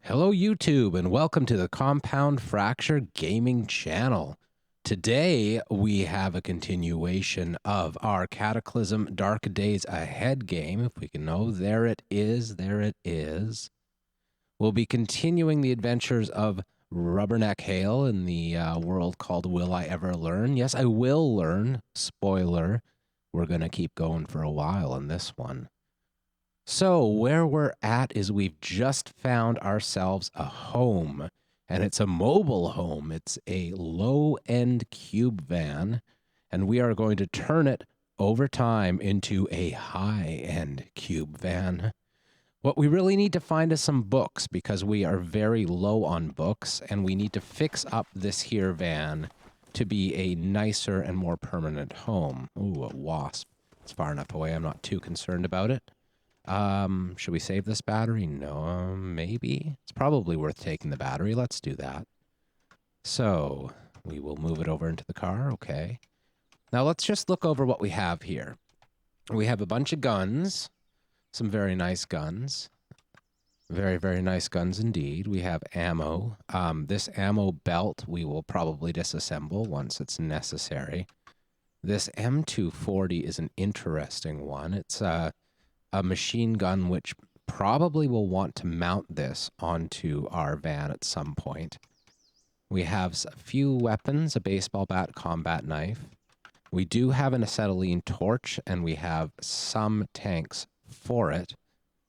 Hello, YouTube, and welcome to the Compound Fracture Gaming channel. Today, we have a continuation of our Cataclysm Dark Days Ahead game. If we can know, there it is, there it is. We'll be continuing the adventures of Rubberneck Hale in the world called Will I Ever Learn? Yes, I will learn. Spoiler, we're going to keep going for a while in this one. So where we're at is we've just found ourselves a home, and it's a mobile home. It's a low-end cube van, and we are going to turn it over time into a high-end cube van. What we really need to find is some books because we are very low on books, and we need to fix up this here van to be a nicer and more permanent home. Ooh, a wasp. It's far enough away. I'm not too concerned about it. Should we save this battery? No, maybe. It's probably worth taking the battery. Let's do that. So we will move it over into the car. Okay. Now let's just look over what we have here. We have a bunch of guns, some very nice guns. Very, very nice guns indeed. We have ammo. This ammo belt we will probably disassemble once it's necessary. This M240 is an interesting one. It's a machine gun which probably will want to mount this onto our van at some point. We have a few weapons, a baseball bat, combat knife. We do have an acetylene torch, and we have some tanks for it.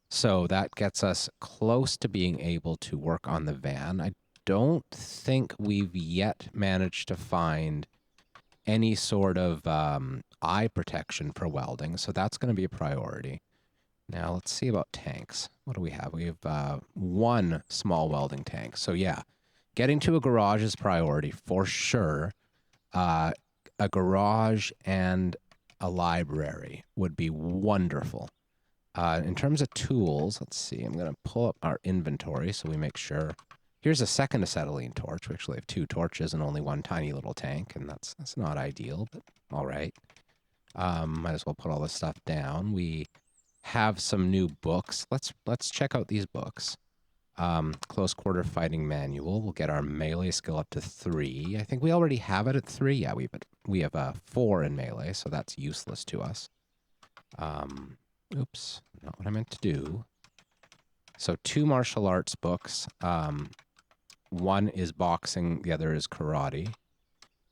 So that gets us close to being able to work on the van. I don't think we've yet managed to find any sort of eye protection for welding, so that's going to be a priority. Now, let's see about tanks. What do we have? We have one small welding tank. So, yeah, getting to a garage is priority for sure. A garage and a library would be wonderful. In terms of tools, let's see. I'm going to pull up our inventory so we make sure. Here's a second acetylene torch. We actually have two torches and only one tiny little tank, and that's not ideal, but all right. Might as well put all this stuff down. We have some new books. Let's check out these books. Close quarter fighting manual. We'll get our melee skill up to 3. I think we already have it at 3. Yeah, we have 4 in melee, so that's useless to us. Oops, not what I meant to do. So 2 martial arts books. One is boxing, the other is karate.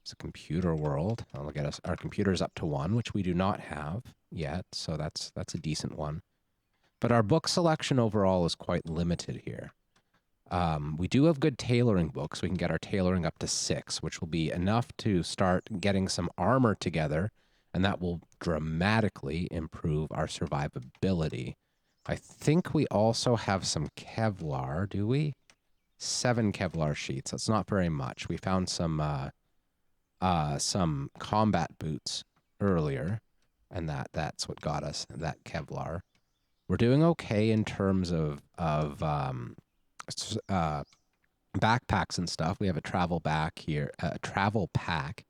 It's a computer world. I'll get us. Our computer's up to 1, which we do not have yet, so that's a decent one. But our book selection overall is quite limited here. We do have good tailoring books. We can get our tailoring up to 6, which will be enough to start getting some armor together, and that will dramatically improve our survivability. I think we also have some Kevlar, do we? 7 Kevlar sheets. That's not very much. We found some combat boots earlier, and that's what got us that Kevlar. We're doing okay in terms of backpacks and stuff. We have a travel pack here, a travel pack,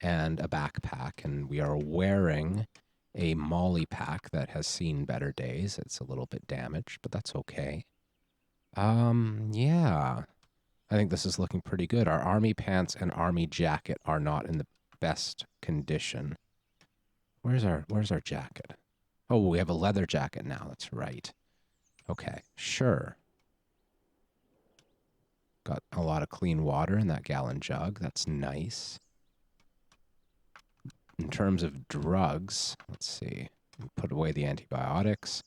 and a backpack, and we are wearing a molly pack that has seen better days. It's a little bit damaged, but that's okay. Yeah. I think this is looking pretty good. Our army pants and army jacket are not in the best condition. Where's our jacket? Oh, we have a leather jacket now. That's right. Okay, sure. Got a lot of clean water in that gallon jug. That's nice. In terms of drugs, let's see. Put away the antibiotics.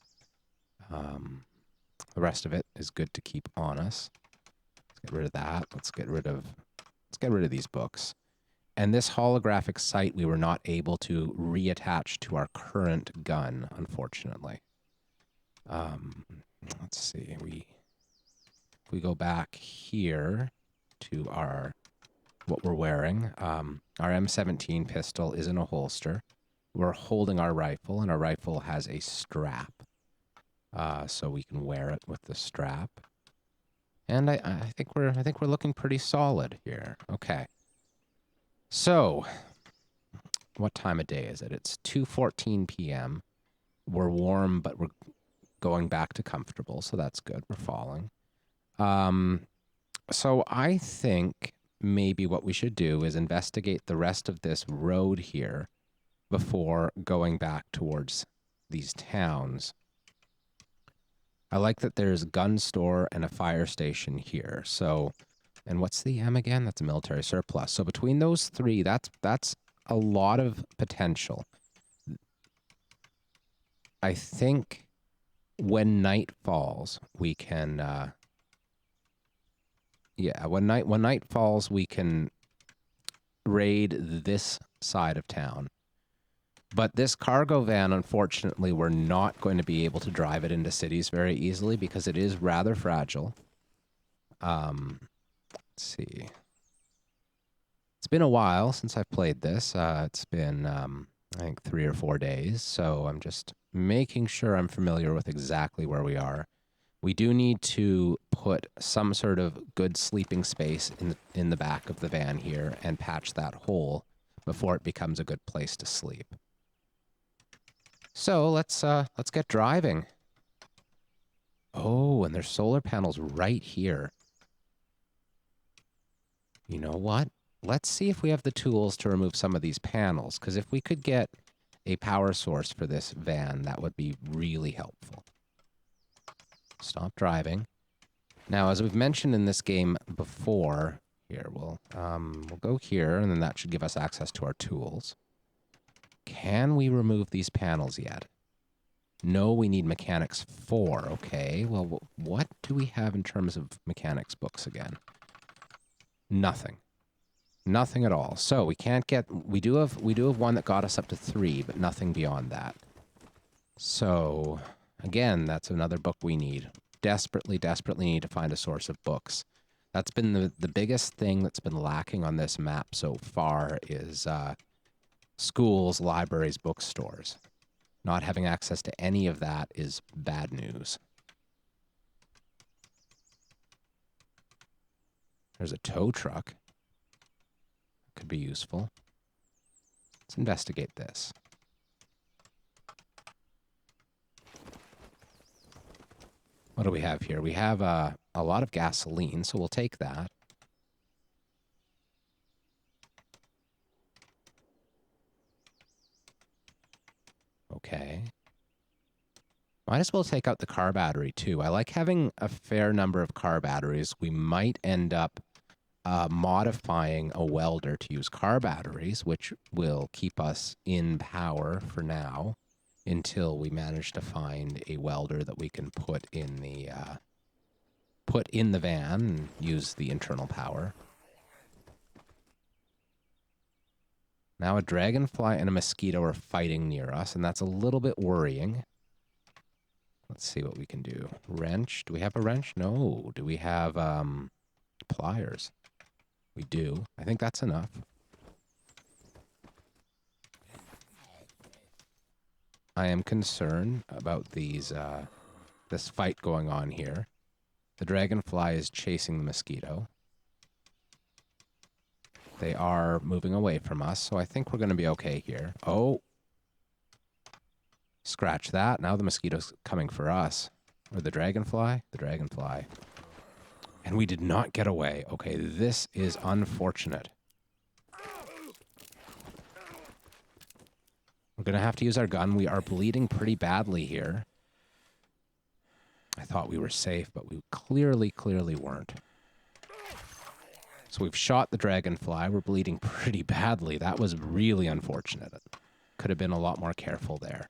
The rest of it is good to keep on us. Get rid of that. Let's get rid of these books. And this holographic sight we were not able to reattach to our current gun, unfortunately. Let's see. If we go back here to what we're wearing, our M17 pistol is in a holster. We're holding our rifle, and our rifle has a strap, so we can wear it with the strap. And I think we're looking pretty solid here. Okay. So, what time of day is it? It's 2:14 p.m. We're warm, but we're going back to comfortable, so that's good. We're falling. So I think maybe what we should do is investigate the rest of this road here before going back towards these towns. I like that there's a gun store and a fire station here. So, and what's the M again? That's a military surplus. So between those three, that's a lot of potential. I think when night falls, we can yeah, when night falls, we can raid this side of town. But this cargo van, unfortunately, we're not going to be able to drive it into cities very easily because it is rather fragile. Let's see. It's been a while since I've played this. It's been, I think, 3 or 4 days. So I'm just making sure I'm familiar with exactly where we are. We do need to put some sort of good sleeping space in the back of the van here and patch that hole before it becomes a good place to sleep. So let's get driving. Oh, and there's solar panels right here. You know what? Let's see if we have the tools to remove some of these panels, because if we could get a power source for this van, that would be really helpful. Stop driving. Now, as we've mentioned in this game before, here, we'll go here, and then that should give us access to our tools. Can we remove these panels yet? No, we need mechanics 4. Okay, well, what do we have in terms of mechanics books again? Nothing. Nothing at all. So we can't get, we do have one that got us up to 3, but nothing beyond that. So again, that's another book we need. Desperately need to find a source of books. That's been the biggest thing that's been lacking on this map so far is schools, libraries, bookstores. Not having access to any of that is bad news. There's a tow truck. Could be useful. Let's investigate this. What do we have here? We have a lot of gasoline, so we'll take that. Okay. Might as well take out the car battery, too. I like having a fair number of car batteries. We might end up modifying a welder to use car batteries, which will keep us in power for now until we manage to find a welder that we can put in the van and use the internal power. Now a dragonfly and a mosquito are fighting near us, and that's a little bit worrying. Let's see what we can do. Wrench. Do we have a wrench? No. Do we have pliers? We do. I think that's enough. I am concerned about these this fight going on here. The dragonfly is chasing the mosquito. They are moving away from us, so I think we're going to be okay here. Oh. Scratch that. Now the mosquito's coming for us. Or the dragonfly? The dragonfly. And we did not get away. Okay, this is unfortunate. We're going to have to use our gun. We are bleeding pretty badly here. I thought we were safe, but we clearly weren't. So we've shot the dragonfly. We're bleeding pretty badly. That was really unfortunate. Could have been a lot more careful there.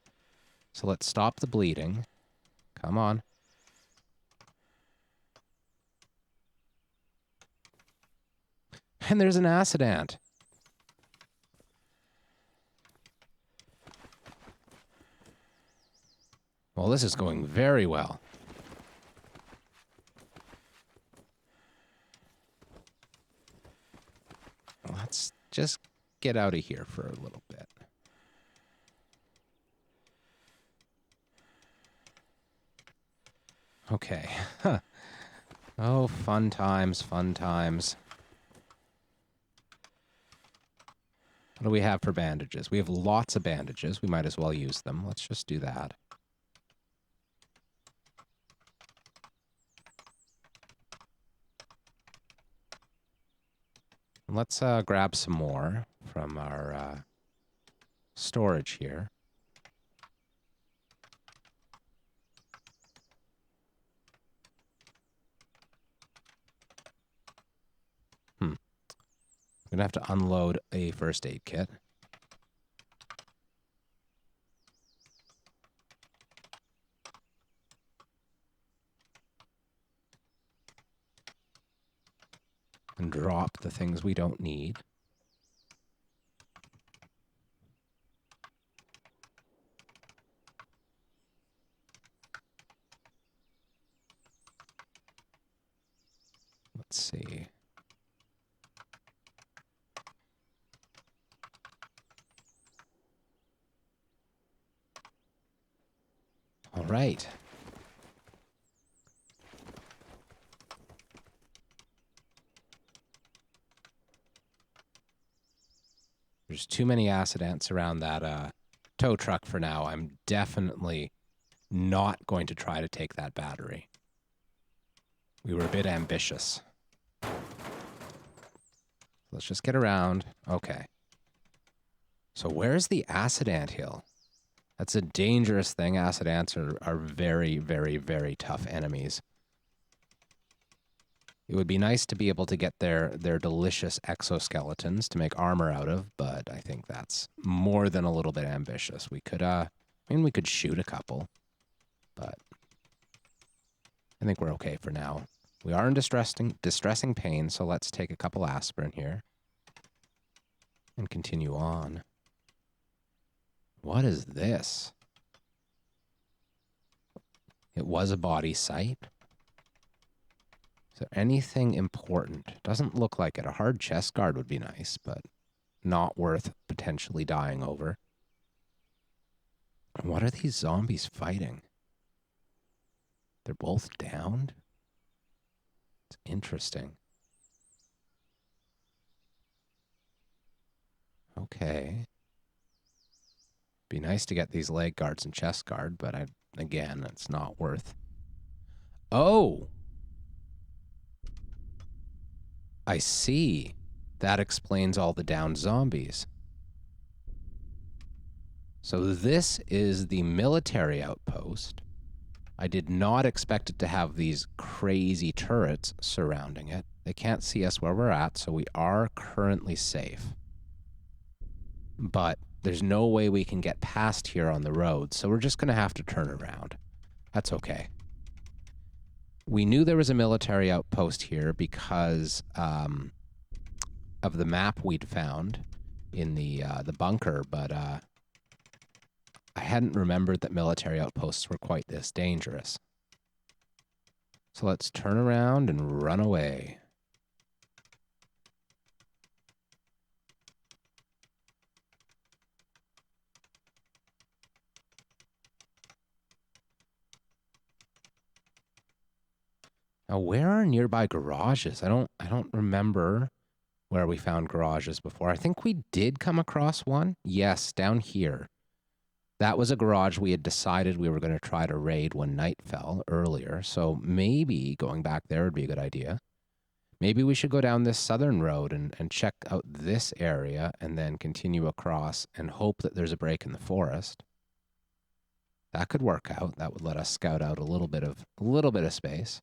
So let's stop the bleeding. Come on. And there's an acid ant. Well, this is going very well. Let's just get out of here for a little bit. Okay. Huh. Oh, fun times, fun times. What do we have for bandages? We have lots of bandages. We might as well use them. Let's just do that. Let's grab some more from our storage here. I'm gonna have to unload a first aid kit. And drop the things we don't need. Let's see. All right. There's too many acid ants around that tow truck for now. I'm definitely not going to try to take that battery. We were a bit ambitious. Let's just get around. Okay. So where's the acid ant hill? That's a dangerous thing. Acid ants are very, very, very tough enemies. It would be nice to be able to get their delicious exoskeletons to make armor out of, but I think that's more than a little bit ambitious. We could, I mean, we could shoot a couple, but I think we're okay for now. We are in distressing pain, so let's take a couple aspirin here and continue on. What is this? It was a body site. Is there anything important? Doesn't look like it. A hard chest guard would be nice, but not worth potentially dying over. What are these zombies fighting? They're both downed? It's interesting. Okay. Be nice to get these leg guards and chest guard, but again, it's not worth. Oh! I see. That explains all the downed zombies. So this is the military outpost. I did not expect it to have these crazy turrets surrounding it. They can't see us where we're at, so we are currently safe. But there's no way we can get past here on the road, so we're just going to have to turn around. That's okay. We knew there was a military outpost here because of the map we'd found in the bunker, but I hadn't remembered that military outposts were quite this dangerous. So let's turn around and run away. Now, where are nearby garages? I don't remember where we found garages before. I think we did come across one. Yes, down here. That was a garage we had decided we were going to try to raid when night fell earlier. So maybe going back there would be a good idea. Maybe we should go down this southern road and check out this area and then continue across and hope that there's a break in the forest. That could work out. That would let us scout out a little bit of space.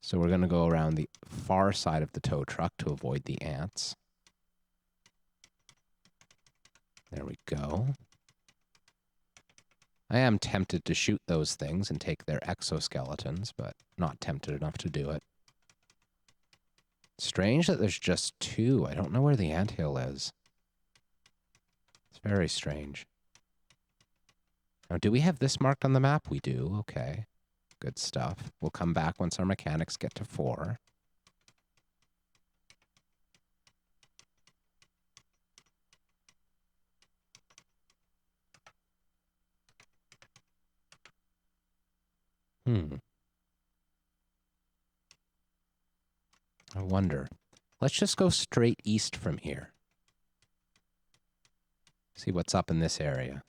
So we're going to go around the far side of the tow truck to avoid the ants. There we go. I am tempted to shoot those things and take their exoskeletons, but not tempted enough to do it. Strange that there's just two. I don't know where the anthill is. It's very strange. Now, do we have this marked on the map? We do. Okay. Good stuff. We'll come back once our mechanics get to 4. I wonder. Let's just go straight east from here. See what's up in this area.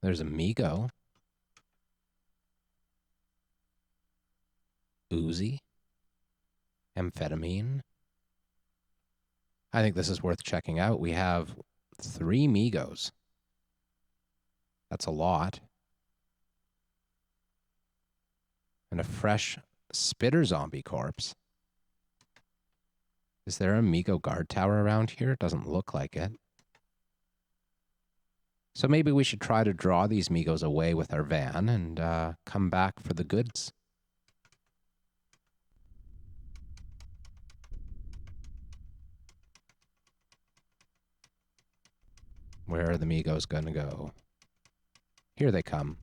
There's a Migo. Uzi. Amphetamine. I think this is worth checking out. We have 3 Migos. That's a lot. And a fresh spitter zombie corpse. Is there a Migo guard tower around here? Doesn't look like it. So maybe we should try to draw these Migos away with our van and come back for the goods. Where are the Migos gonna go? Here they come.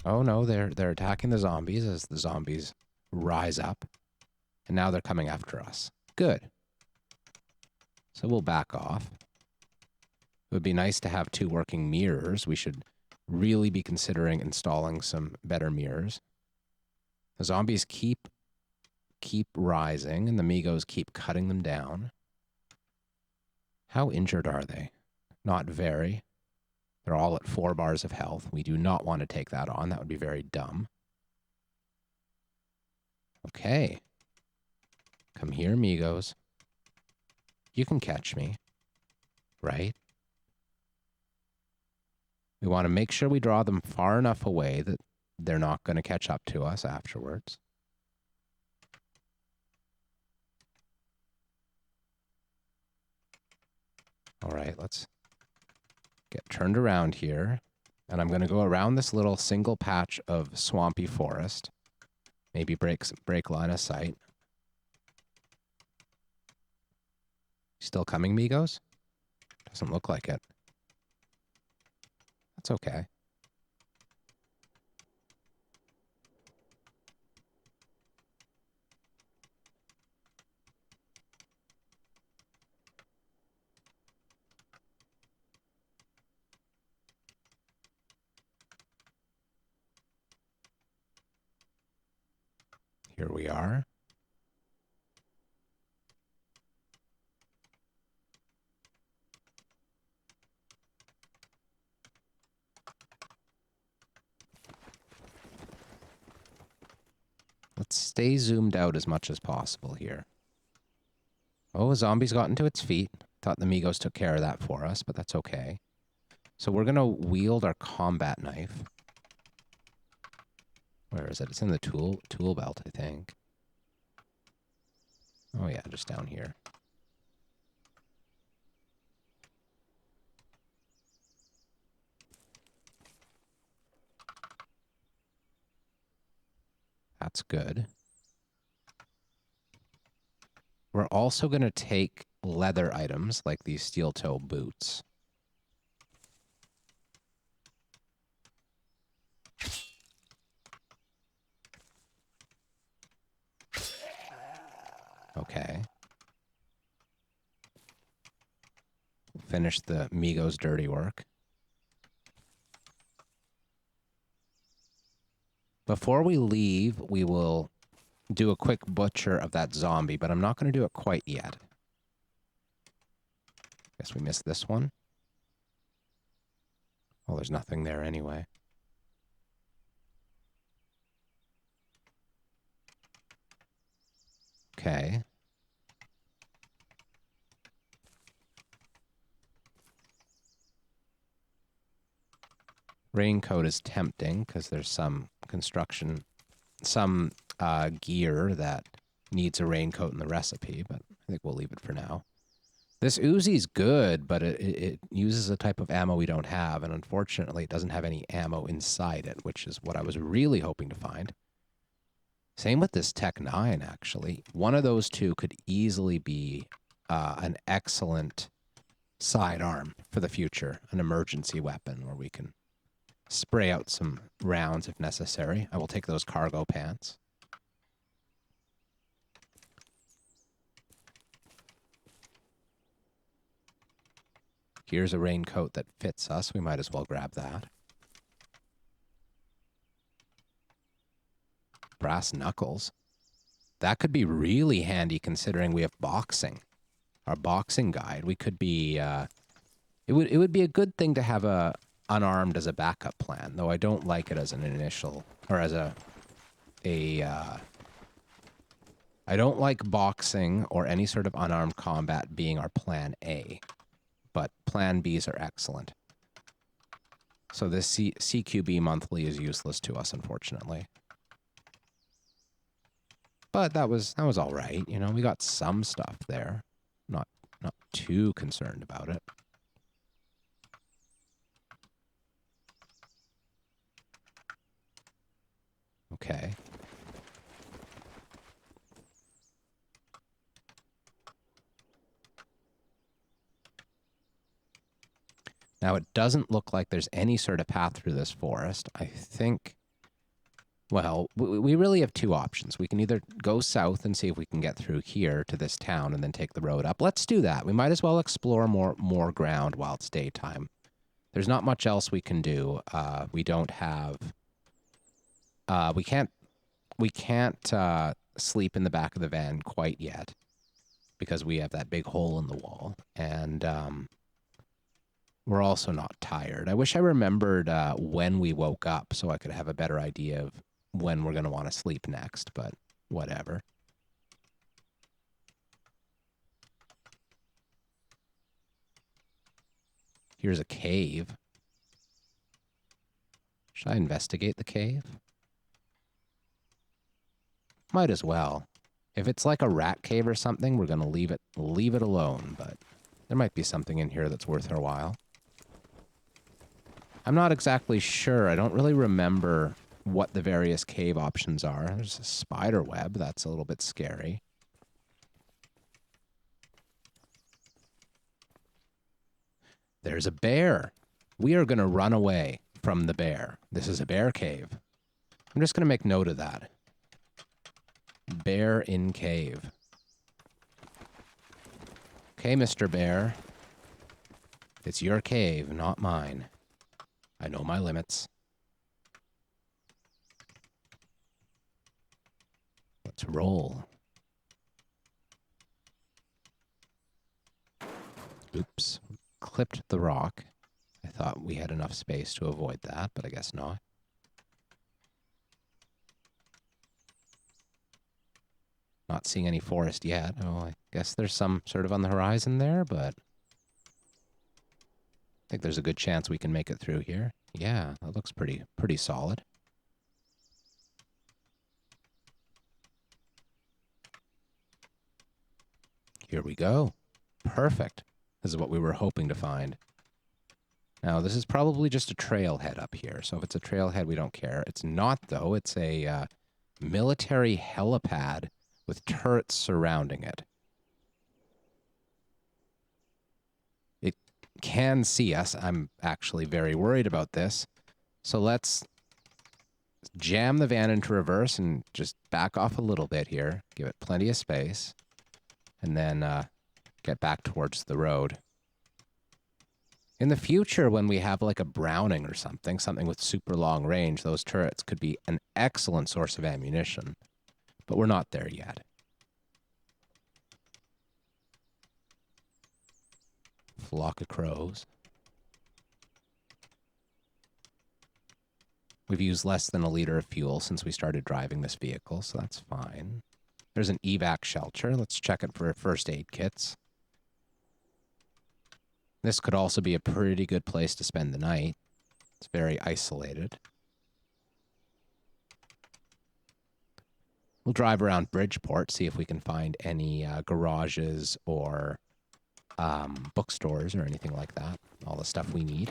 Oh no, they're attacking the zombies as the zombies rise up. And now they're coming after us. Good. So we'll back off. It would be nice to have 2 working mirrors. We should really be considering installing some better mirrors. The zombies keep rising and the Migos keep cutting them down. How injured are they? Not very. They're all at 4 bars of health. We do not want to take that on. That would be very dumb. Okay. Come here, Migos. You can catch me. Right? We want to make sure we draw them far enough away that they're not going to catch up to us afterwards. All right, let's get turned around here. And I'm going to go around this little single patch of swampy forest. Maybe break line of sight. Still coming, Migos? Doesn't look like it. That's okay. Here we are. Let's stay zoomed out as much as possible here. Oh, a zombie's gotten to its feet. Thought the Migos took care of that for us, but that's okay. So we're going to wield our combat knife. Where is it? It's in the tool belt, I think. Oh yeah, just down here. That's good. We're also going to take leather items like these steel toe boots. Okay. Finish the Migos' dirty work. Before we leave, we will do a quick butcher of that zombie, but I'm not going to do it quite yet. Guess we missed this one. Well, there's nothing there anyway. Okay. Raincoat is tempting because there's some construction, some gear that needs a raincoat in the recipe, but I think we'll leave it for now. This Uzi's good, but it uses a type of ammo we don't have, and unfortunately it doesn't have any ammo inside it, which is what I was really hoping to find. Same with this Tech 9, actually. One of those two could easily be an excellent sidearm for the future, an emergency weapon where we can spray out some rounds if necessary. I will take those cargo pants. Here's a raincoat that fits us. We might as well grab that. Brass knuckles. That could be really handy considering we have boxing. Our boxing guide. We could be... it would be a good thing to have a unarmed as a backup plan, though I don't like it as an initial, or as I don't like boxing or any sort of unarmed combat being our plan A, but plan Bs are excellent. So this CQB monthly is useless to us, unfortunately. But that was all right. You know, we got some stuff there. Not too concerned about it. Okay. Now, it doesn't look like there's any sort of path through this forest. I think, well, we really have two options. We can either go south and see if we can get through here to this town and then take the road up. Let's do that. We might as well explore more ground while it's daytime. There's not much else we can do. We don't have... we can't sleep in the back of the van quite yet because we have that big hole in the wall. And we're also not tired. I wish I remembered when we woke up so I could have a better idea of when we're going to want to sleep next, but whatever. Here's a cave. Should I investigate the cave? Might as well. If it's like a rat cave or something, we're going to leave it alone, but there might be something in here that's worth our while. I'm not exactly sure. I don't really remember what the various cave options are. There's a spider web. That's a little bit scary. There's a bear. We are going to run away from the bear. This is a bear cave. I'm just going to make note of that. Bear in cave. Okay, Mr. Bear. It's your cave, not mine. I know my limits. Let's roll. Oops. Clipped the rock. I thought we had enough space to avoid that, but I guess not. Not seeing any forest yet. Oh, I guess there's some sort of on the horizon there, but I think there's a good chance we can make it through here. Yeah, that looks pretty solid. Here we go. Perfect. This is what we were hoping to find. Now, this is probably just a trailhead up here. So if it's a trailhead, we don't care. It's not, though. It's a military helipad with turrets surrounding it. It can see us. I'm actually very worried about this. So let's jam the van into reverse and just back off a little bit here. Give it plenty of space. And then get back towards the road. In the future, when we have like a Browning or something with super long range, those turrets could be an excellent source of ammunition. But we're not there yet. Flock of crows. We've used less than a liter of fuel since we started driving this vehicle, so that's fine. There's an evac shelter. Let's check it for first aid kits. This could also be a pretty good place to spend the night. It's very isolated. We'll drive around Bridgeport, see if we can find any garages or bookstores or anything like that. All the stuff we need.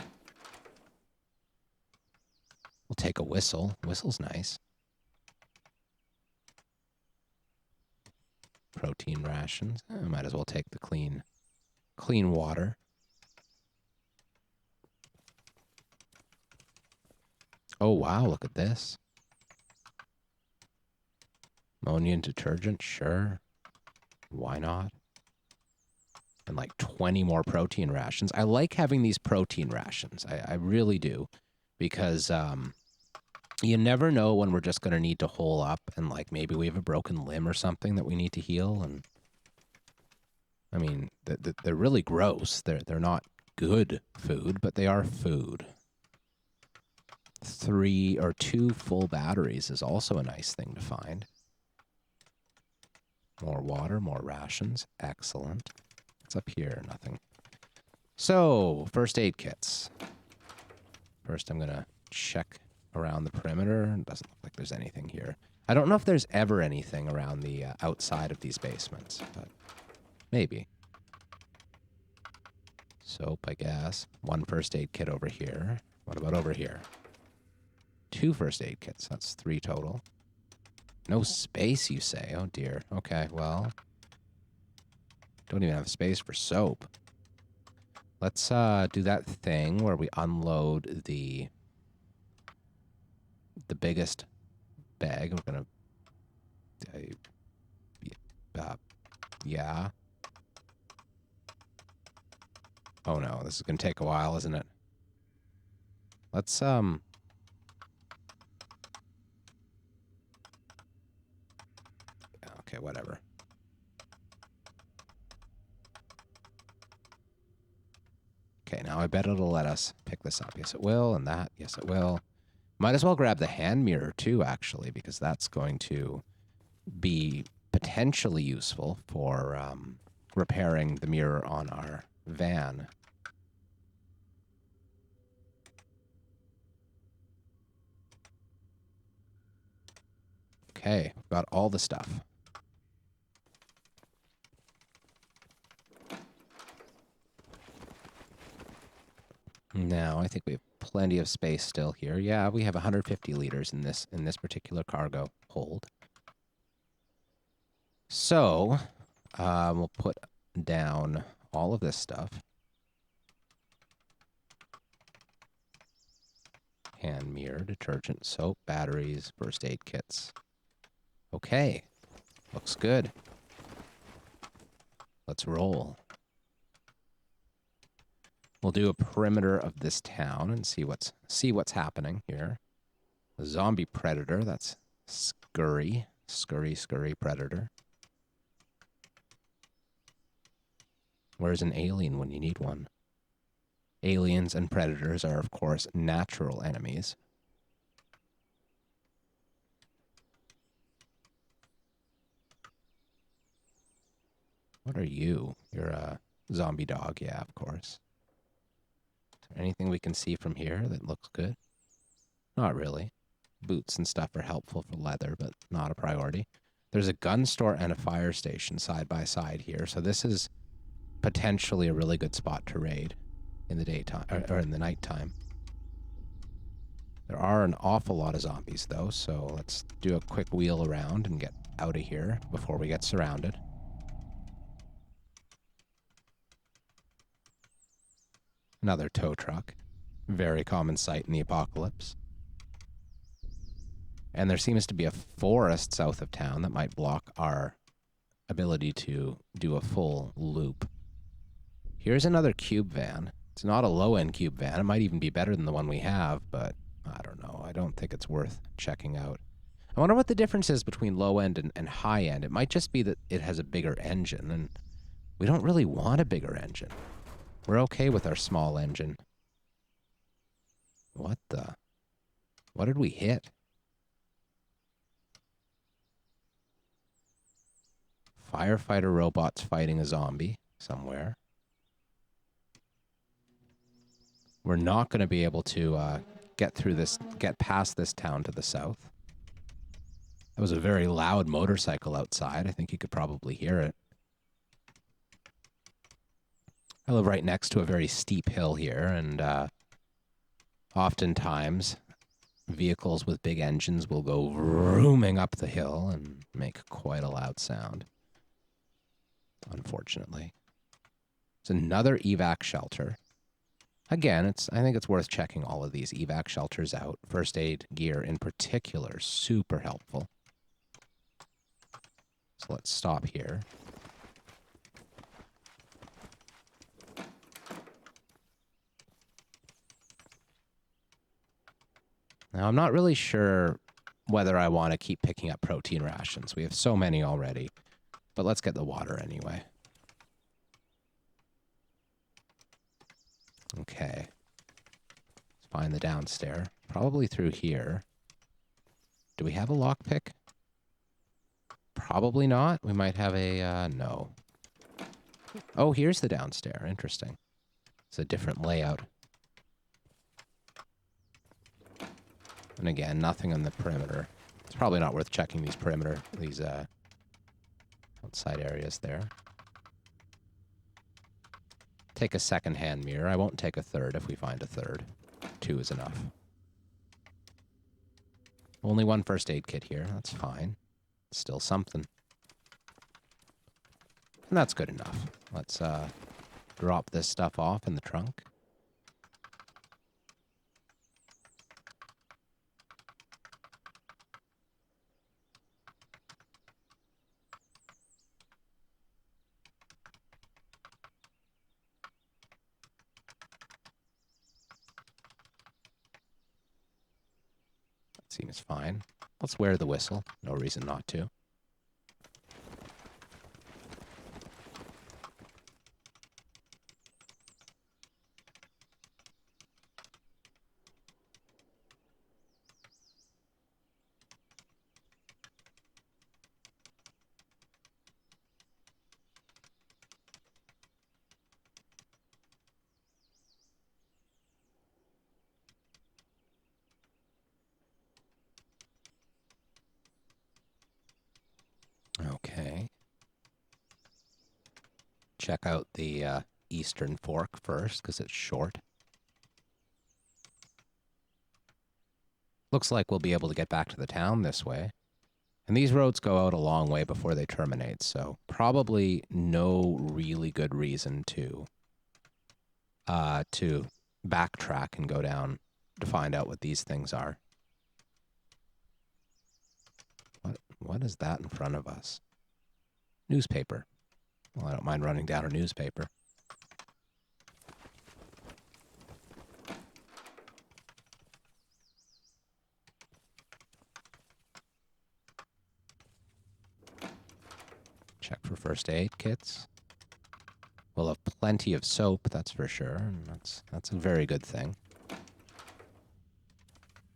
We'll take a whistle. Whistle's nice. Protein rations. I might as well take the clean water. Oh, wow, look at this. Ammonia and detergent, sure. Why not? And like 20 more protein rations. I like having these protein rations. I really do. Because you never know when we're just going to need to hole up and like maybe we have a broken limb or something that we need to heal. And I mean, they're really gross. They're not good food, but they are food. 3 or 2 full batteries is also a nice thing to find. More water, more rations. Excellent. What's up here? Nothing. So, first aid kits. First, I'm going to check around the perimeter. It doesn't look like there's anything here. I don't know if there's ever anything around the outside of these basements, but maybe. Soap, I guess. 1 first aid kit over here. What about over here? 2 first aid kits. That's 3 total. No space, you say? Oh, dear. Okay, well. Don't even have space for soap. Let's do that thing where we unload the biggest bag. We're going to... yeah. Oh, no. This is going to take a while, isn't it? Let's, okay, whatever. Okay, now I bet it'll let us pick this up. Yes, it will, and that. Yes, it will. Might as well grab the hand mirror, too, actually, because that's going to be potentially useful for repairing the mirror on our van. Okay, got all the stuff. Now, I think we have plenty of space still here. Yeah, we have 150 liters in this particular cargo hold. So, we'll put down all of this stuff. Hand mirror, detergent, soap, batteries, first aid kits. Okay, looks good. Let's roll. We'll do a perimeter of this town and see what's happening here. A zombie predator, that's scurry predator. Where's an alien when you need one? Aliens and predators are, of course, natural enemies. What are you? You're a zombie dog, yeah, of course. Is there anything we can see from here that looks good? Not really. Boots and stuff are helpful for leather, but not a priority. There's a gun store and a fire station side by side here, so this is potentially a really good spot to raid in the daytime or in the nighttime. There are an awful lot of zombies, though, so let's do a quick wheel around and get out of here before we get surrounded. Another tow truck. Very common sight in the apocalypse. And there seems to be a forest south of town that might block our ability to do a full loop. Here's another cube van. It's not a low-end cube van. It might even be better than the one we have, but I don't know. I don't think it's worth checking out. I wonder what the difference is between low-end and high-end. It might just be that it has a bigger engine, and we don't really want a bigger engine. We're okay with our small engine. What did we hit? Firefighter robots fighting a zombie somewhere. We're not going to be able to get past this town to the south. That was a very loud motorcycle outside. I think you could probably hear it. I live right next to a very steep hill here, and oftentimes vehicles with big engines will go vrooming up the hill and make quite a loud sound. Unfortunately. It's another evac shelter. Again, I think it's worth checking all of these evac shelters out. First aid gear in particular, super helpful. So let's stop here. Now, I'm not really sure whether I want to keep picking up protein rations. We have so many already. But let's get the water anyway. Okay. Let's find the downstairs. Probably through here. Do we have a lockpick? Probably not. We might have a, no. Oh, here's the downstairs. Interesting. It's a different layout. And again, nothing on the perimeter. It's probably not worth checking these perimeter, these outside areas there. Take a second-hand mirror. I won't take a third if we find a third. 2 is enough. Only 1 first aid kit here. That's fine. Still something. And that's good enough. Let's drop this stuff off in the trunk. Seems fine. Let's wear the whistle. No reason not to. Okay. Check out the eastern fork first, because it's short. Looks like we'll be able to get back to the town this way. And these roads go out a long way before they terminate, so probably no really good reason to backtrack and go down to find out what these things are. What is that in front of us? Newspaper. Well, I don't mind running down a newspaper. Check for first aid kits. We'll have plenty of soap, that's for sure. And that's a very good thing.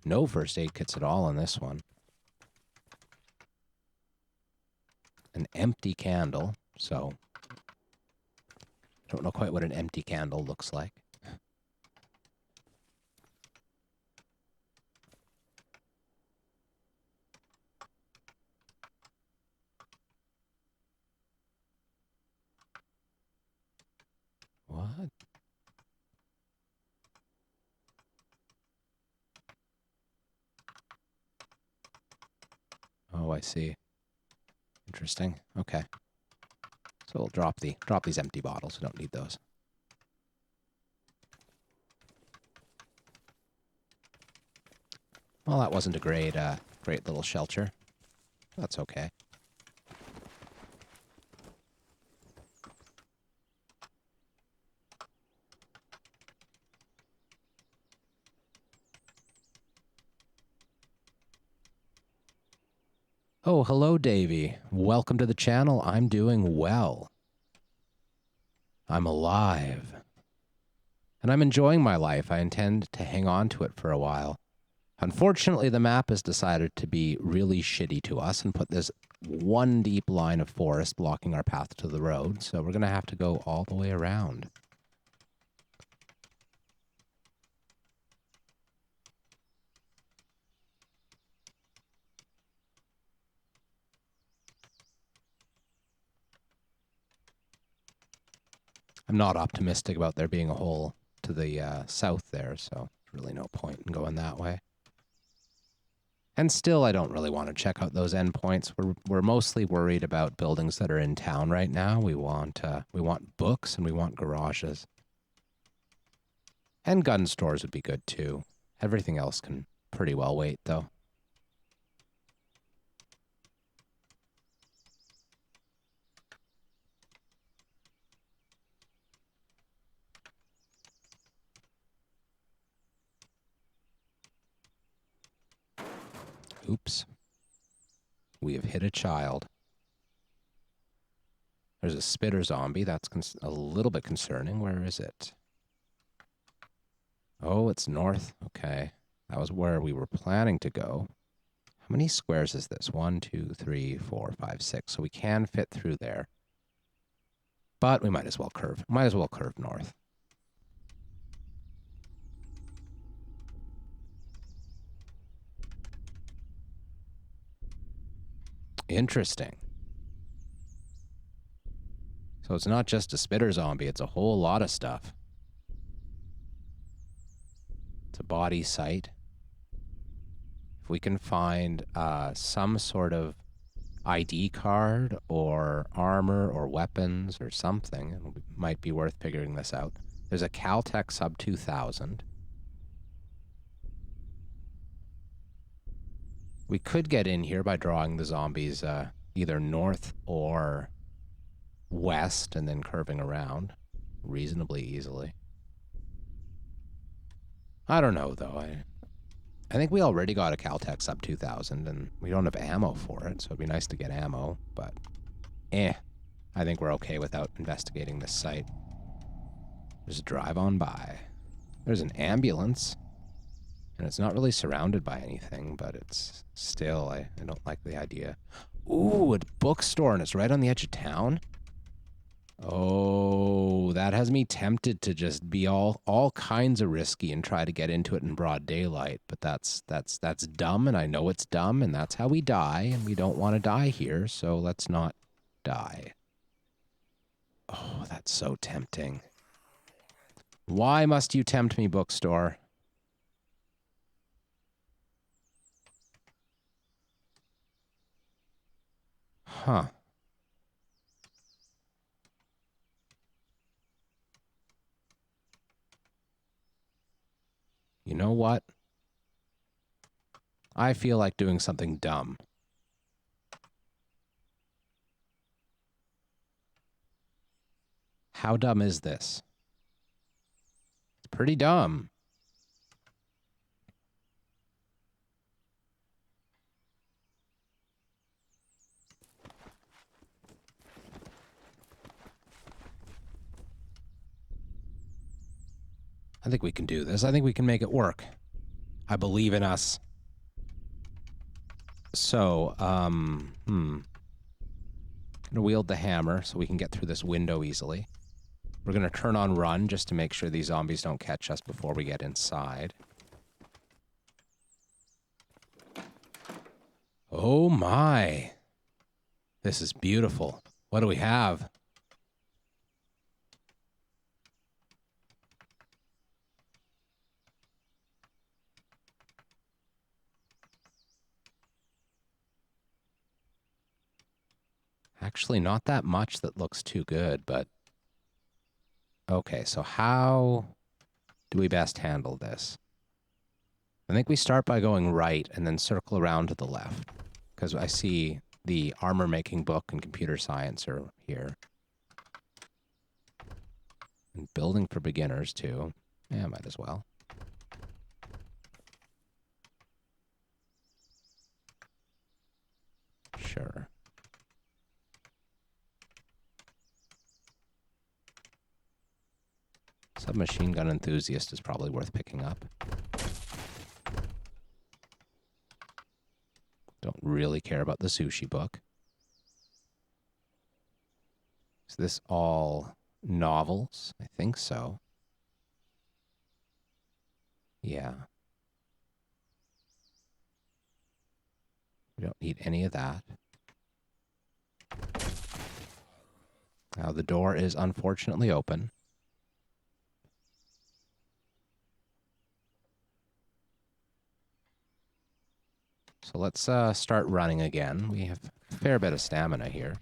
No first aid kits at all on this one. An empty candle, so don't know quite what an empty candle looks like. What? Oh, I see. Interesting. Okay. So we'll drop these empty bottles. We don't need those. Well, that wasn't a great little shelter. That's okay. Oh, hello, Davey. Welcome to the channel. I'm doing well. I'm alive. And I'm enjoying my life. I intend to hang on to it for a while. Unfortunately, the map has decided to be really shitty to us and put this one deep line of forest blocking our path to the road, so we're going to have to go all the way around. I'm not optimistic about there being a hole to the south there, so there's really no point in going that way. And still, I don't really want to check out those endpoints. We're mostly worried about buildings that are in town right now. We want books and we want garages. And gun stores would be good too. Everything else can pretty well wait, though. Oops. We have hit a child. There's a spitter zombie. That's a little bit concerning. Where is it? Oh, it's north. Okay. That was where we were planning to go. How many squares is this? 1, 2, 3, 4, 5, 6. So we can fit through there. But we might as well curve. Might as well curve north. Interesting. So it's not just a spitter zombie, it's a whole lot of stuff. It's a body site. If we can find some sort of ID card or armor or weapons or something, it might be worth figuring this out. There's a Caltech sub 2000. We could get in here by drawing the zombies either north or west and then curving around reasonably easily. I don't know, though. I think we already got a Caltech sub 2000, and we don't have ammo for it, so it'd be nice to get ammo, but I think we're okay without investigating this site. Just drive on by. There's an ambulance, and it's not really surrounded by anything, but it's still, I don't like the idea. Ooh, a bookstore, and it's right on the edge of town? Oh, that has me tempted to just be all kinds of risky and try to get into it in broad daylight. But that's dumb, and I know it's dumb, and that's how we die, and we don't want to die here, so let's not die. Oh, that's so tempting. Why must you tempt me, bookstore? Huh. You know what? I feel like doing something dumb. How dumb is this? It's pretty dumb. I think we can do this. I think we can make it work. I believe in us. So, I'm gonna wield the hammer so we can get through this window easily. We're gonna turn on run just to make sure these zombies don't catch us before we get inside. Oh my. This is beautiful. What do we have? Actually, not that much that looks too good, but... Okay, so how do we best handle this? I think we start by going right and then circle around to the left, because I see the armor-making book and computer science are here. And building for beginners, too. Yeah, might as well. Sure. Submachine gun enthusiast is probably worth picking up. Don't really care about the sushi book. Is this all novels? I think so. Yeah. We don't need any of that. Now the door is unfortunately open. So let's start running again. We have a fair bit of stamina here.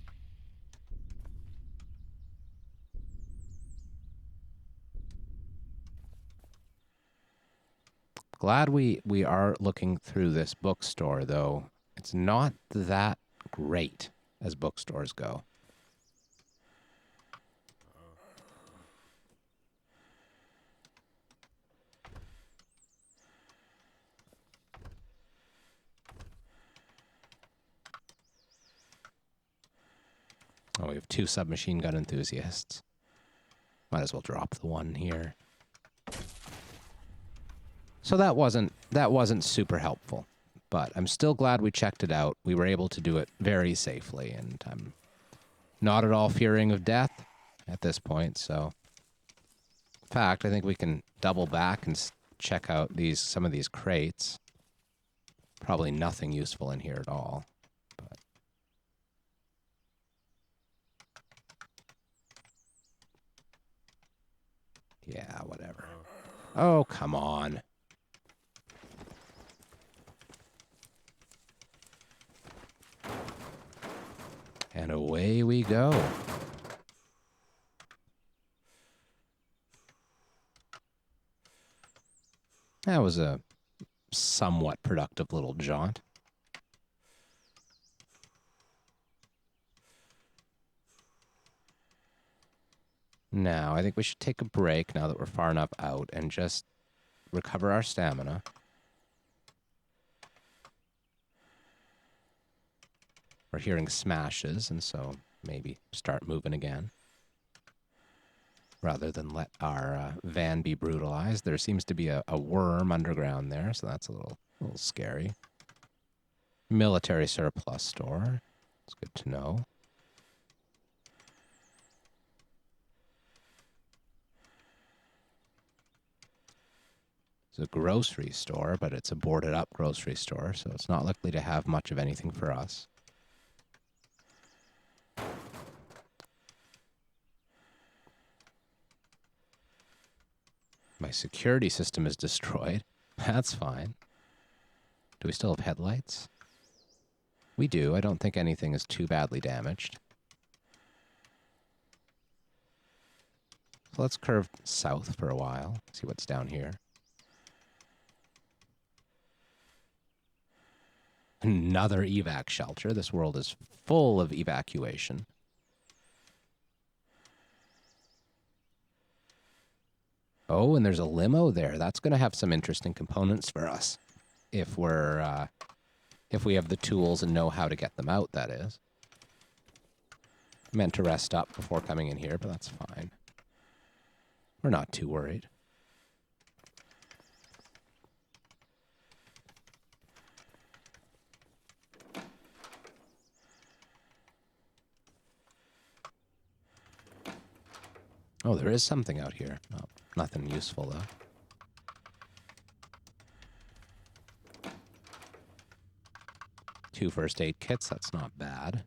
Glad we are looking through this bookstore, though. It's not that great as bookstores go. Oh, we have 2 submachine gun enthusiasts. Might as well drop the one here. So that wasn't super helpful, but I'm still glad we checked it out. We were able to do it very safely, and I'm not at all fearing of death at this point. So, in fact, I think we can double back and check out some of these crates. Probably nothing useful in here at all. But yeah, whatever. Oh, come on. And away we go. That was a somewhat productive little jaunt. Now, I think we should take a break now that we're far enough out and just recover our stamina. We're hearing smashes, and so maybe start moving again. Rather than let our van be brutalized. There seems to be a worm underground there, so that's a little scary. Military surplus store. It's good to know. It's a grocery store, but it's a boarded up grocery store, so it's not likely to have much of anything for us. My security system is destroyed. That's fine. Do we still have headlights? We do. I don't think anything is too badly damaged. So let's curve south for a while. See what's down here. Another evac shelter. This world is full of evacuation. Oh, and there's a limo there. That's going to have some interesting components for us. If we have the tools and know how to get them out, that is. Meant to rest up before coming in here, but that's fine. We're not too worried. Oh, there is something out here. Oh, nothing useful, though. Two first aid kits, that's not bad.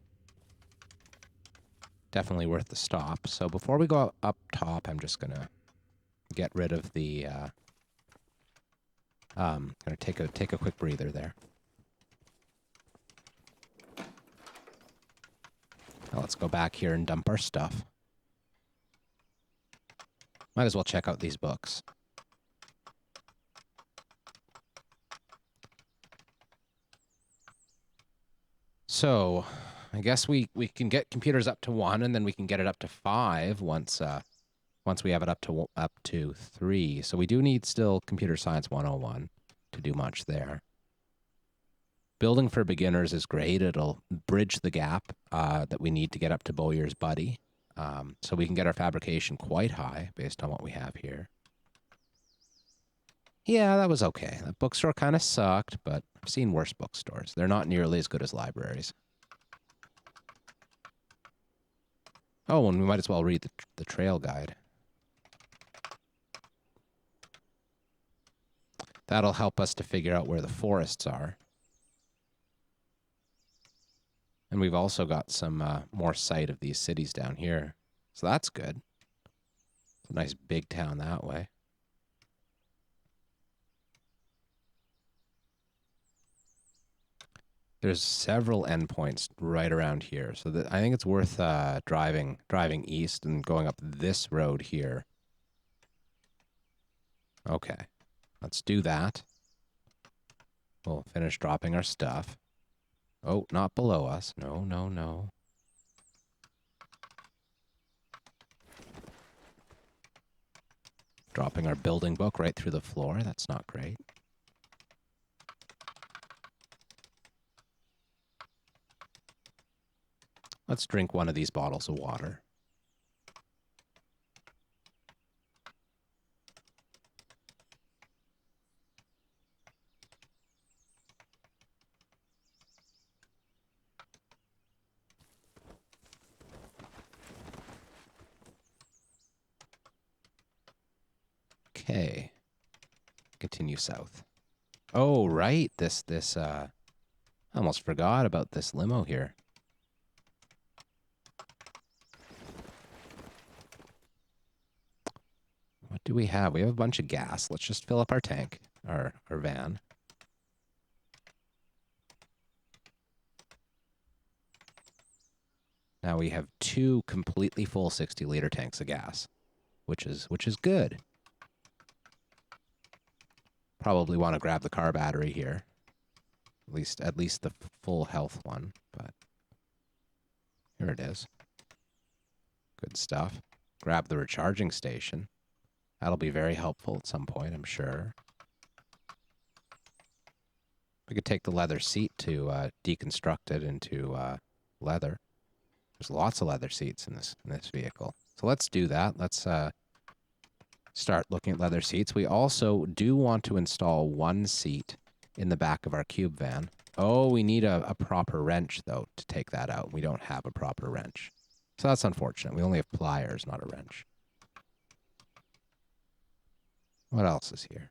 Definitely worth the stop. So before we go up top, I'm just going to get rid of the... going to take a quick breather there. Now let's go back here and dump our stuff. Might as well check out these books. So, I guess we can get computers up to 1, and then we can get it up to 5 once we have it up to 3. So we do need still Computer Science 101 to do much there. Building for beginners is great. It'll bridge the gap that we need to get up to Bowyer's Buddy. So we can get our fabrication quite high based on what we have here. Yeah, that was okay. The bookstore kind of sucked, but I've seen worse bookstores. They're not nearly as good as libraries. Oh, and we might as well read the trail guide. That'll help us to figure out where the forests are. And we've also got some more sight of these cities down here. So that's good. It's a nice big town that way. There's several endpoints right around here. So I think it's worth driving east and going up this road here. Okay. Let's do that. We'll finish dropping our stuff. Oh, not below us. No, no, no. Dropping our building book right through the floor. That's not great. Let's drink one of these bottles of water. Okay. Continue south. Oh, right. I almost forgot about this limo here. What do we have? We have a bunch of gas. Let's just fill up our tank, our van. Now we have 2 completely full 60-liter tanks of gas, which is good. Probably want to grab the car battery here. At least the full health one, but here it is. Good stuff. Grab the recharging station. That'll be very helpful at some point, I'm sure. We could take the leather seat to deconstruct it into leather. There's lots of leather seats in this vehicle. So let's do that. Let's start looking at leather seats. We also do want to install 1 seat in the back of our cube van. Oh, we need a proper wrench, though, to take that out. We don't have a proper wrench. So that's unfortunate. We only have pliers, not a wrench. What else is here?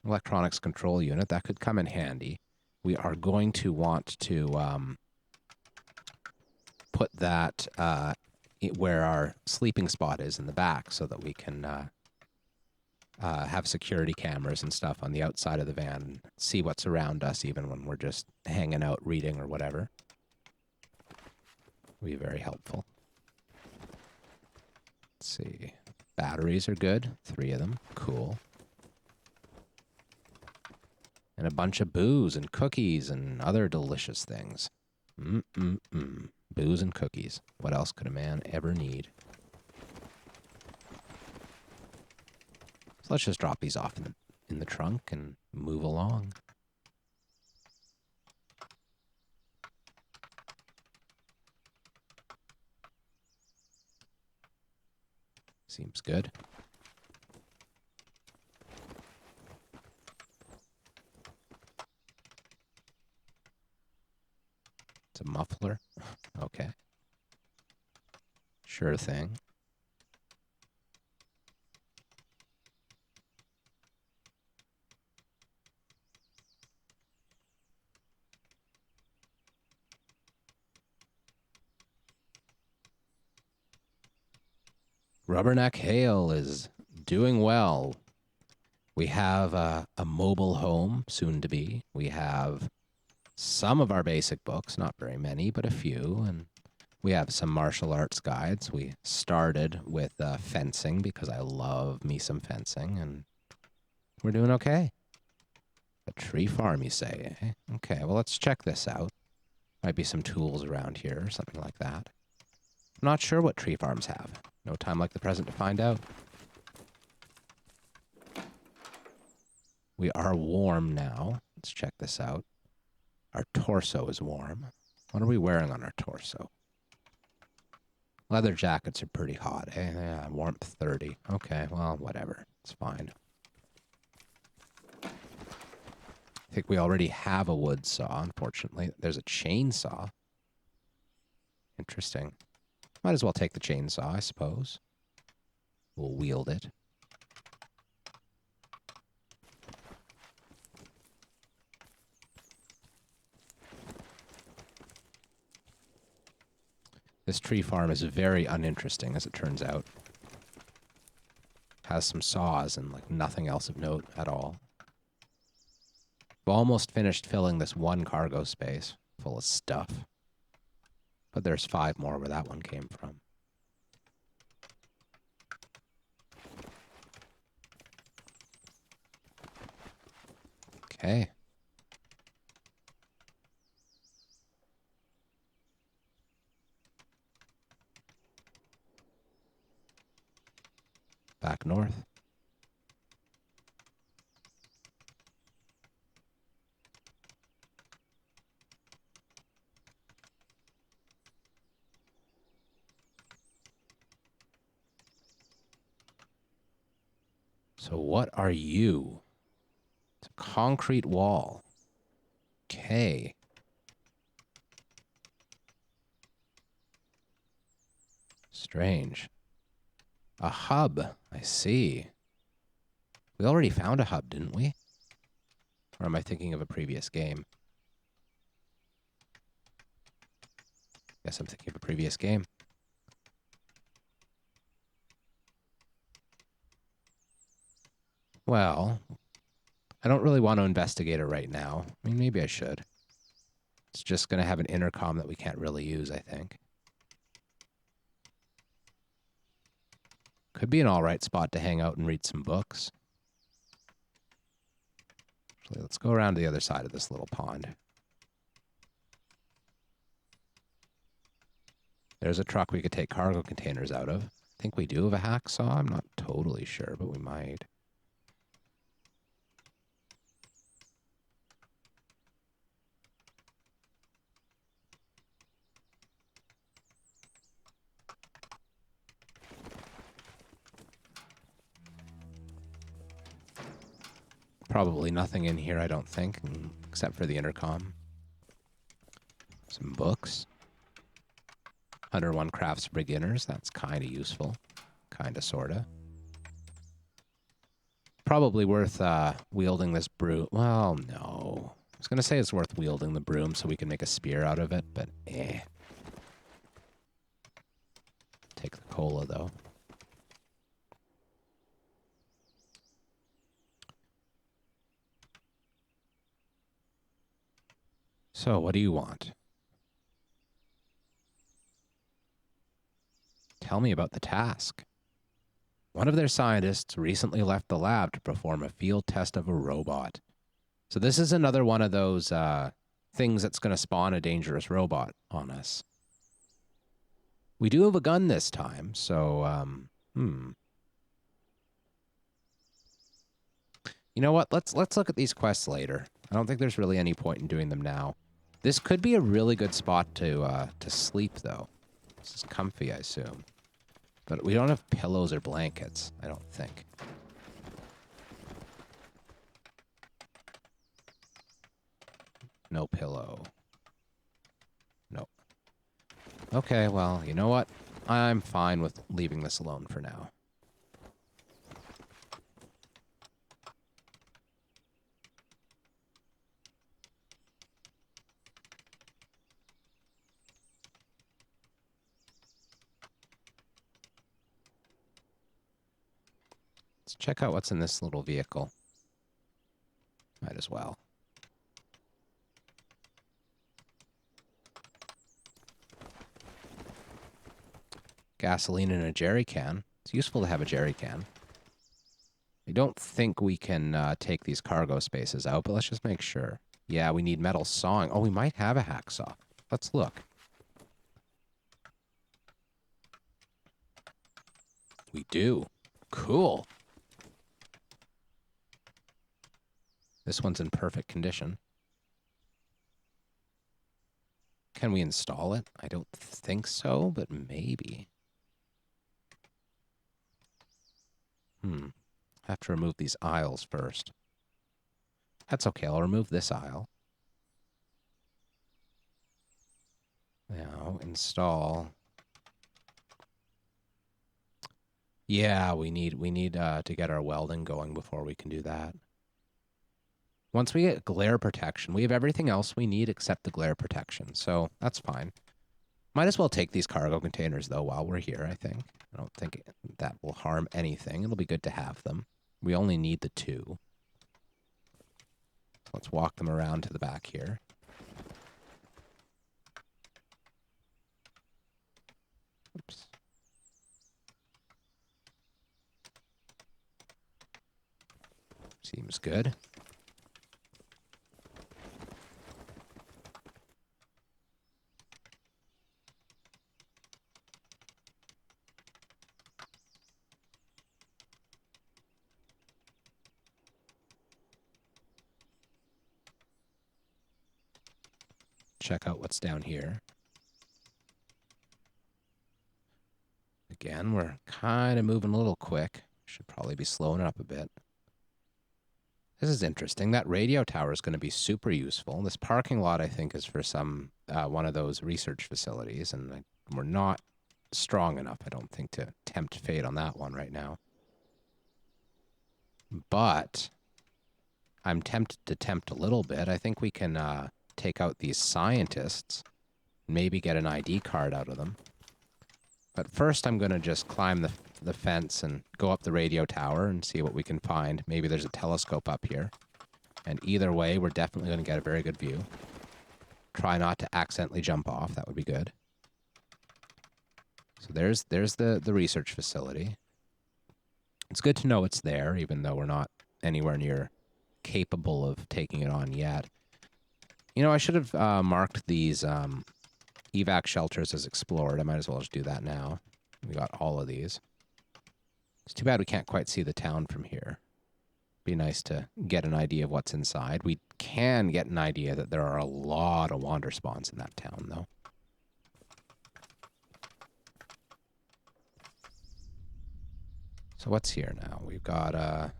Electronics control unit. That could come in handy. We are going to want to put that where our sleeping spot is in the back so that we can have security cameras and stuff on the outside of the van and see what's around us even when we're just hanging out reading or whatever. Will be very helpful. Let's see. Batteries are good. 3 of them. Cool. And a bunch of booze and cookies and other delicious things. Booze and cookies. What else could a man ever need? So let's just drop these off in the trunk and move along. Seems good. It's a muffler. Okay. Sure thing. Rubberneck Hale is doing well. We have a mobile home, soon to be. We have some of our basic books, not very many, but a few. And we have some martial arts guides. We started with fencing because I love me some fencing, and we're doing okay. A tree farm, you say, eh? Okay, well, let's check this out. Might be some tools around here or something like that. I'm not sure what tree farms have. No time like the present to find out. We are warm now. Let's check this out. Our torso is warm. What are we wearing on our torso? Leather jackets are pretty hot, eh? Yeah, warmth 30. Okay, well, whatever. It's fine. I think we already have a wood saw, unfortunately. There's a chainsaw. Interesting. Might as well take the chainsaw, I suppose. We'll wield it. This tree farm is very uninteresting, as it turns out. Has some saws and like nothing else of note at all. We've almost finished filling this 1 cargo space full of stuff. But there's 5 more where that one came from. Okay. Back north. So what are you? It's a concrete wall. Okay. Strange. A hub. I see. We already found a hub, didn't we? Or am I thinking of a previous game? Guess I'm thinking of a previous game. Well, I don't really want to investigate it right now. I mean, maybe I should. It's just going to have an intercom that we can't really use, I think. Could be an all right spot to hang out and read some books. Actually, let's go around to the other side of this little pond. There's a truck we could take cargo containers out of. I think we do have a hacksaw. I'm not totally sure, but we might. Probably nothing in here, I don't think, except for the intercom. Some books. 101 Crafts for Beginners. That's kind of useful. Kind of, sort of. Probably worth wielding this broom. Well, no. I was going to say it's worth wielding the broom so we can make a spear out of it, but eh. Take the cola, though. So, what do you want? Tell me about the task. One of their scientists recently left the lab to perform a field test of a robot. So this is another one of those things that's going to spawn a dangerous robot on us. We do have a gun this time, so, You know what? Let's look at these quests later. I don't think there's really any point in doing them now. This could be a really good spot to sleep, though. This is comfy, I assume. But we don't have pillows or blankets, I don't think. No pillow. Nope. Okay, well, you know what? I'm fine with leaving this alone for now. Let's check out what's in this little vehicle. Might as well. Gasoline in a jerry can. It's useful to have a jerry can. I don't think we can take these cargo spaces out, but let's just make sure. Yeah, we need metal sawing. Oh, we might have a hacksaw. Let's look. We do. Cool. This one's in perfect condition. Can we install it? I don't think so, but maybe. Have to remove these aisles first. That's okay. I'll remove this aisle. Now, install. Yeah, we need to get our welding going before we can do that. Once we get glare protection, we have everything else we need except the glare protection, so that's fine. Might as well take these cargo containers, though, while we're here, I think. I don't think that will harm anything. It'll be good to have them. We only need the 2. Let's walk them around to the back here. Oops. Seems good. Check out what's down here. Again, we're kind of moving a little quick. Should probably be slowing it up a bit. This is interesting. That radio tower is going to be super useful. This parking lot, I think, is for some one of those research facilities, and we're not strong enough, I don't think, to tempt fate on that one right now. But I'm tempted to tempt a little bit. I think we can take out these scientists, maybe get an ID card out of them. But first I'm going to just climb the fence and go up the radio tower and see what we can find. Maybe there's a telescope up here. And either way, we're definitely going to get a very good view. Try not to accidentally jump off. That would be good. So there's the research facility. It's good to know it's there, even though we're not anywhere near capable of taking it on yet. You know, I should have marked these evac shelters as explored. I might as well just do that now. We got all of these. It's too bad we can't quite see the town from here. Be nice to get an idea of what's inside. We can get an idea that there are a lot of wander spawns in that town, though. So what's here now? We've got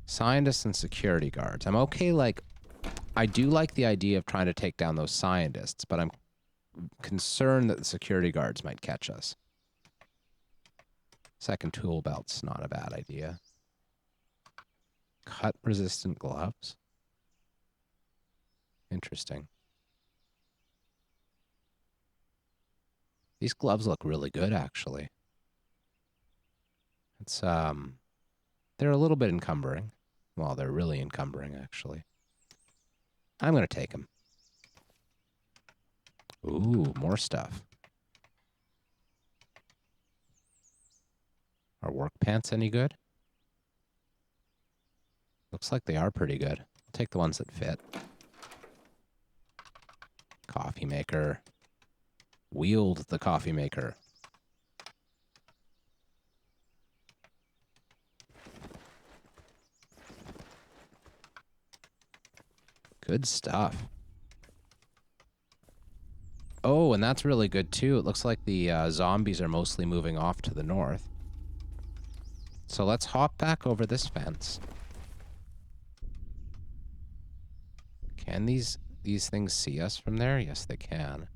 scientists and security guards. I'm okay, like, I do like the idea of trying to take down those scientists, but I'm concerned that the security guards might catch us. Second tool belt's not a bad idea. Cut-resistant gloves. Interesting. These gloves look really good, actually. It's, they're a little bit encumbering. Well, they're really encumbering, actually. I'm going to take them. Ooh, more stuff. Are work pants any good? Looks like they are pretty good. I'll take the ones that fit. Coffee maker. Wield the coffee maker. Good stuff. Oh, and that's really good too. It looks like the zombies are mostly moving off to the north. So let's hop back over this fence. Can these things see us from there? Yes, they can.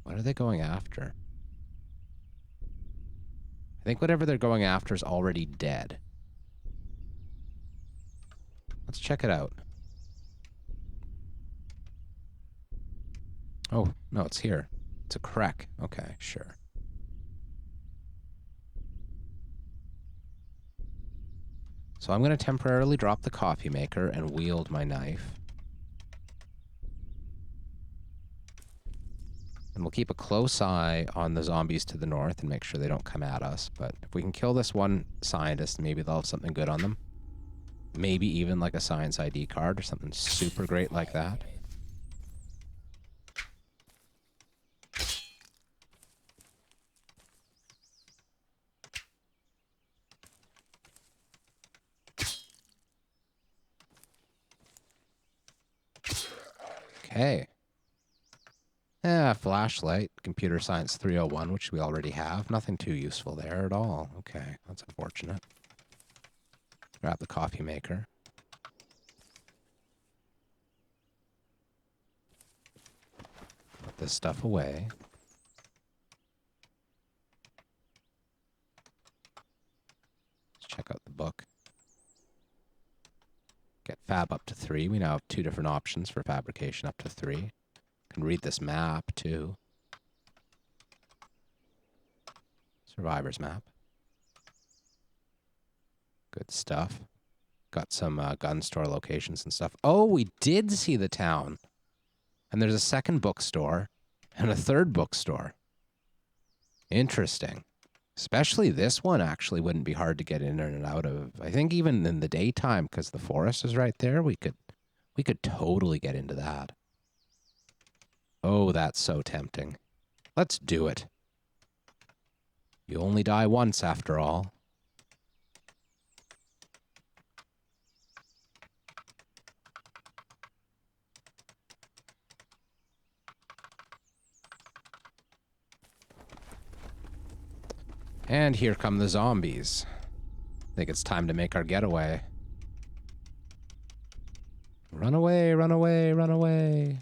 What are they going after? I think whatever they're going after is already dead. Let's check it out. Oh, no, it's here. It's a crack. Okay, sure. So I'm going to temporarily drop the coffee maker and wield my knife. And we'll keep a close eye on the zombies to the north and make sure they don't come at us. But if we can kill this one scientist, maybe they'll have something good on them. Maybe even like a science ID card or something super great like that. Okay. Flashlight, computer science 301, which we already have. Nothing too useful there at all. Okay, that's unfortunate. Grab the coffee maker. Put this stuff away. Let's check out the book. Get fab up to 3. We now have 2 different options for fabrication up to 3. Can read this map too. Survivor's map. Good stuff. Got some gun store locations and stuff. Oh, we did see the town. And there's a second bookstore and a third bookstore. Interesting. Especially this one actually wouldn't be hard to get in and out of. I think even in the daytime, because the forest is right there, we could totally get into that. Oh, that's so tempting. Let's do it. You only die once after all. And here come the zombies. I think it's time to make our getaway. Run away, run away, run away.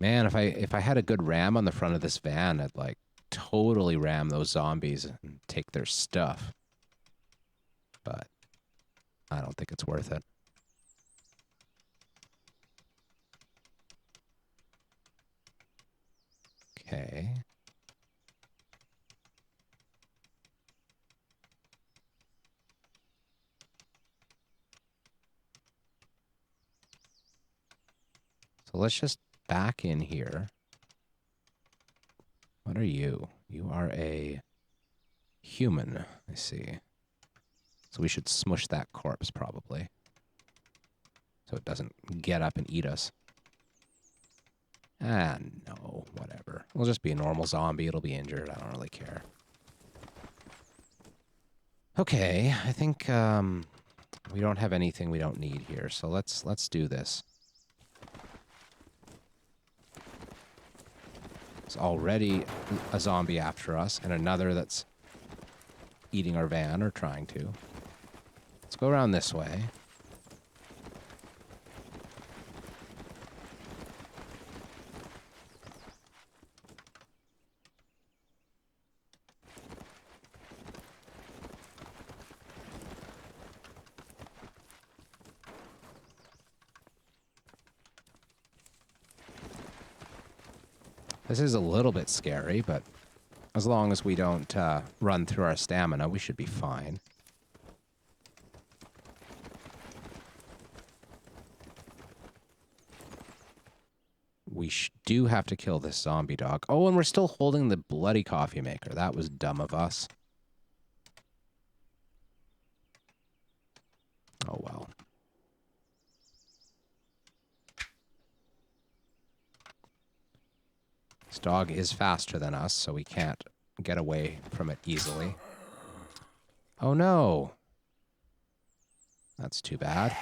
Man, if I had a good ram on the front of this van, I'd like totally ram those zombies and take their stuff. But I don't think it's worth it. Okay. So let's just back in here. What are you? You are a human, I see. So we should smush that corpse, probably. So it doesn't get up and eat us. Ah, no, whatever. We'll just be a normal zombie. It'll be injured. I don't really care. Okay, I think we don't have anything we don't need here, so let's do this. There's already a zombie after us, and another that's eating our van, or trying to. Let's go around this way. This is a little bit scary, but as long as we don't run through our stamina, we should be fine. We do have to kill this zombie dog. Oh, and we're still holding the bloody coffee maker. That was dumb of us. Oh, well. This dog is faster than us, so we can't get away from it easily. Oh, no. That's too bad.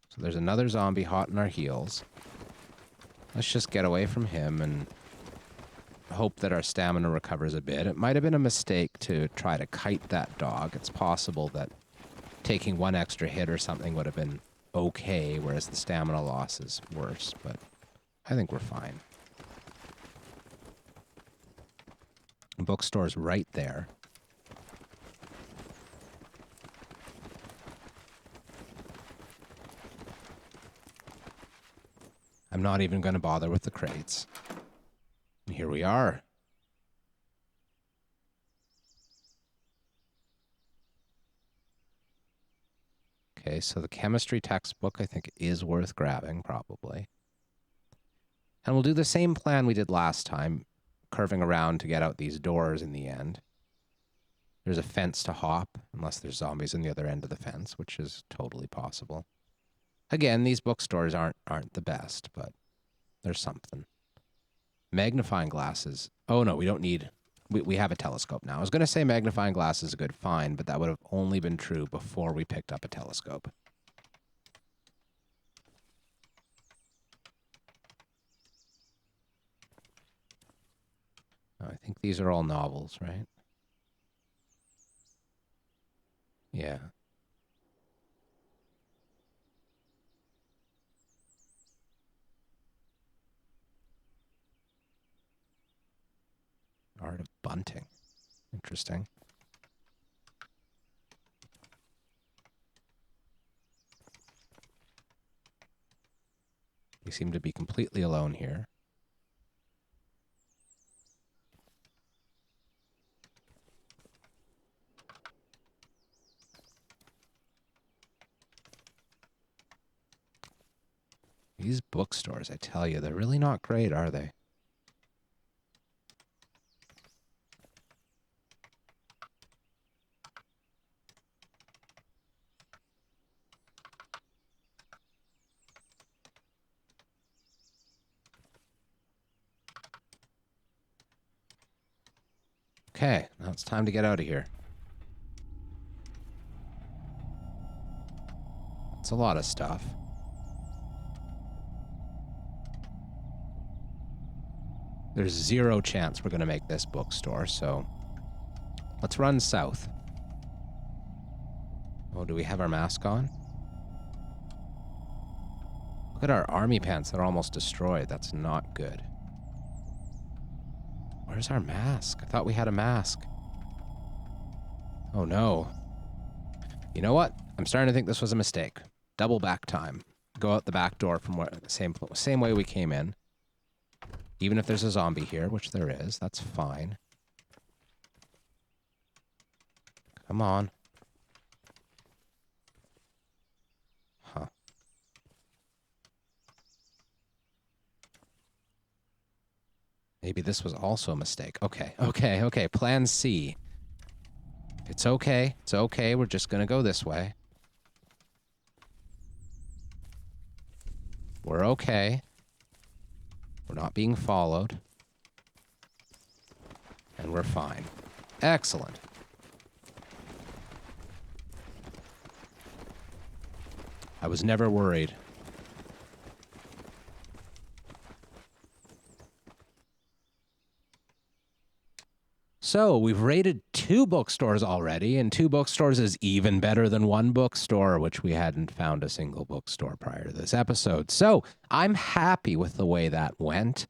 So there's another zombie hot in our heels. Let's just get away from him and hope that our stamina recovers a bit. It might have been a mistake to try to kite that dog. It's possible that taking one extra hit or something would have been okay, whereas the stamina loss is worse, but I think we're fine. The bookstore's right there. I'm not even going to bother with the crates. And here we are. Okay, so the chemistry textbook, I think, is worth grabbing, probably. And we'll do the same plan we did last time, curving around to get out these doors in the end. There's a fence to hop, unless there's zombies on the other end of the fence, which is totally possible. Again, these bookstores aren't the best, but there's something. Magnifying glasses. Oh, no, we don't need... We have a telescope now. I was going to say magnifying glass is a good find, but that would have only been true before we picked up a telescope. Oh, I think these are all novels, right? Yeah. Art of bunting. Interesting. We seem to be completely alone here. These bookstores, I tell you, they're really not great, are they? Okay, now it's time to get out of here. It's a lot of stuff. There's zero chance we're going to make this bookstore, so let's run south. Oh, do we have our mask on? Look at our army pants. They're almost destroyed. That's not good. Where's our mask? I thought we had a mask. Oh, no. You know what? I'm starting to think this was a mistake. Double back time. Go out the back door from where, same way we came in. Even if there's a zombie here, which there is, that's fine. Come on. Huh. Maybe this was also a mistake. Okay, okay, okay. Plan C. It's okay. It's okay. We're just gonna go this way. We're okay. We're not being followed. And we're fine. Excellent. I was never worried. So, we've rated 2 bookstores already, and 2 bookstores is even better than 1 bookstore, which we hadn't found a single bookstore prior to this episode. So, I'm happy with the way that went,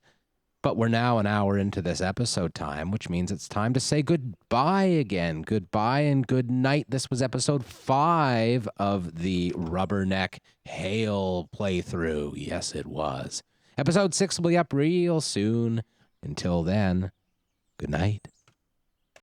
but we're now an hour into this episode time, which means it's time to say goodbye again. Goodbye and good night. This was episode 5 of the Rubberneck Hale playthrough. Yes, it was. Episode 6 will be up real soon. Until then, good night.